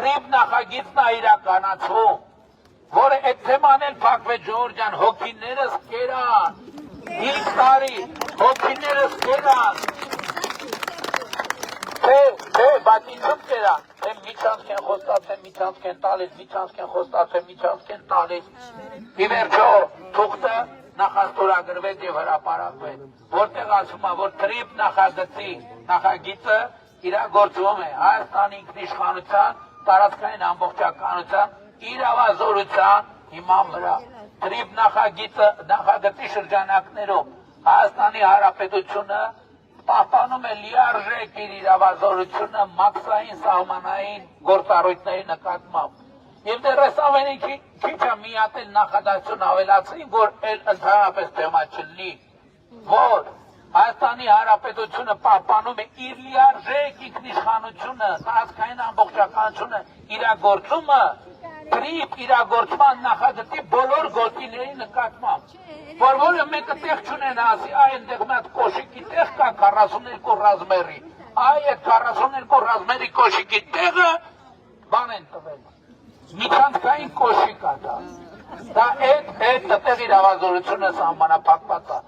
Թրիվ նախագիծն է իրականացվում, որը այդ թեման էլ Փակվետ Ժողովրդյան հոգիներս կերան, 5 տարի հոգիներս կերան, բայց ինչում կերան, թե միջանցք են խոստացել, միջանցք են տալիս, միջանցք են խոստացել, միջանցք են տալիս, ի վերջո թուղթը նախաստորագրվեց և հրապարակվեց, որտեղ ասում է, որ թրիվ նախագիծը իրագործվում է Հայաստանի ինքնիշխանության, տարածքային ամբողջականության, իրավազորության հիման վրա։ Թրիվ նախագծի շրջանակներում Հայաստանի Հանրապետությունը պահպանում է լիարժեք իր իրավազորությունը մաքսային սահմանային գործառույթների նկատմամբ։ Եվ դեռ այս ամենի քիչ է միատել նախադասություն ավելացրին, որ ընդհանրապես թեմա չլինի, որ Հայաստանի Հանրապետությունը պահպանում է իր լիարժեք ինքնիշխանությունը, տարածքային ամբողջականությունը, իրագործումը թրիվ իրագործման նախագծի բոլոր գործիների նկատմամբ, որ որը մեկը տեղ չունենա ասի, այ այնտեղ մի հատ կոշիկի տեղ կա 42 ռազմերի, այ այդ 42 ռազմերի կոշիկի տեղը բան են տվել, միջանցքային կոշիկ է դա այդ տեղ իրավազորությունը սահմանափակված է,